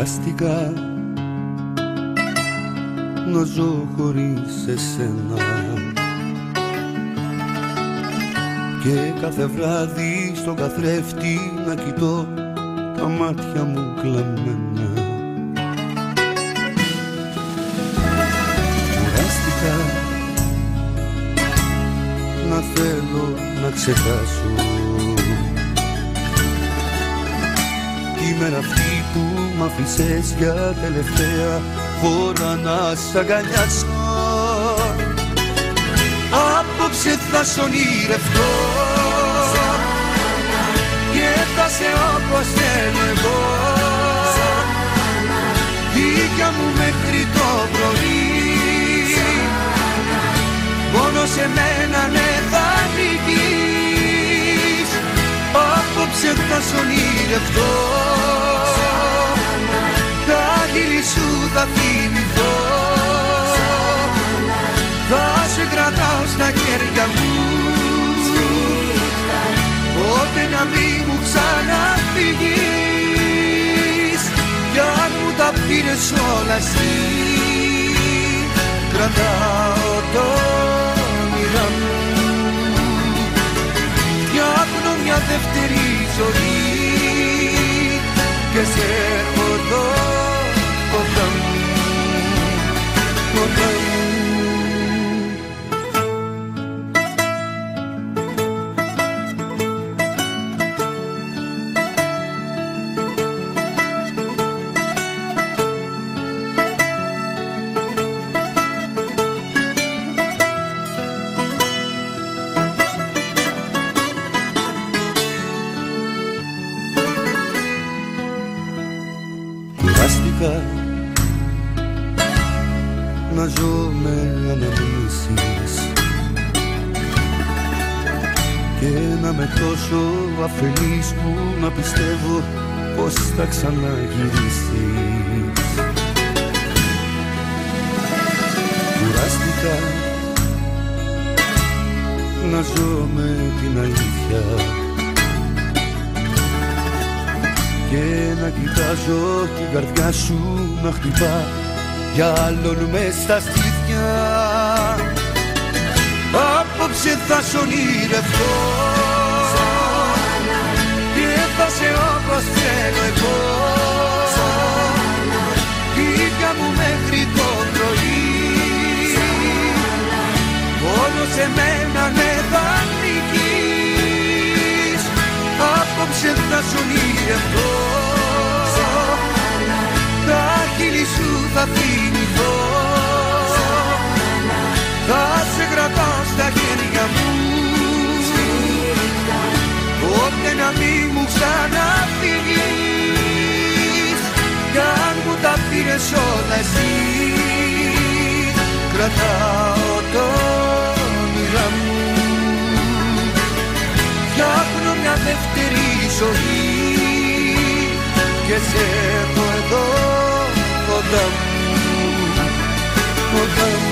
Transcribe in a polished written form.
Κουράστηκα να ζω χωρίς εσένα και κάθε βράδυ στον καθρέφτη να κοιτώ τα μάτια μου κλαμμένα. Κουράστηκα να θέλω να ξεχάσω τη μέρα αυτή που μ' άφησες για τελευταία φορά να σ' αγκαλιάσω. Απόψε θα σ' ονειρευτώ και θα σε όπως θέλω εγώ, δίκια μου μέχρι το πρωί, μόνο σε μένα ναι θα νικείς. Απόψε θα σ' ονειρευτώ, τα χείλη σου θα θυμηθώ, θα σε κρατάω στα χέρια μου, ποτέ να μην μου ξαναφύγεις. Κι αν μου τα πήρες όλα εσύ, κρατάω το όνειρα μου, φτιάχνω μια δεύτερη ζωή και σε έχω εδώ κοντά μου, κοντά μου. Κουράστηκα να ζω με αναμνήσεις και να με τόσο αφελής που να πιστεύω πως θα ξαναγυρίσεις. Κουράστηκα να ζω με την αλήθεια και να κοιτάζω την καρδιά σου να χτυπά για άλλον μες στα στήθια. Απόψε θα σ' ονειρευτώ και θα σε όπως θέλω εγώ, δίκια μου μέχρι το πρωί, μόνο σε μένα ναι θα νικείς. Απόψε θα σ' ονειρευτώ, τα χείλη σου θα θυμηθώ, θα σε κρατάω στα χέρια μου, ποτέ να μην μου ξαναφύγεις. Κι αν μου τα πήρες όλα εσύ, κρατάω το όνειρα μου, φτιάχνω μια δεύτερη ζωή και σε έχω εδώ κοντά μου, κοντά μου.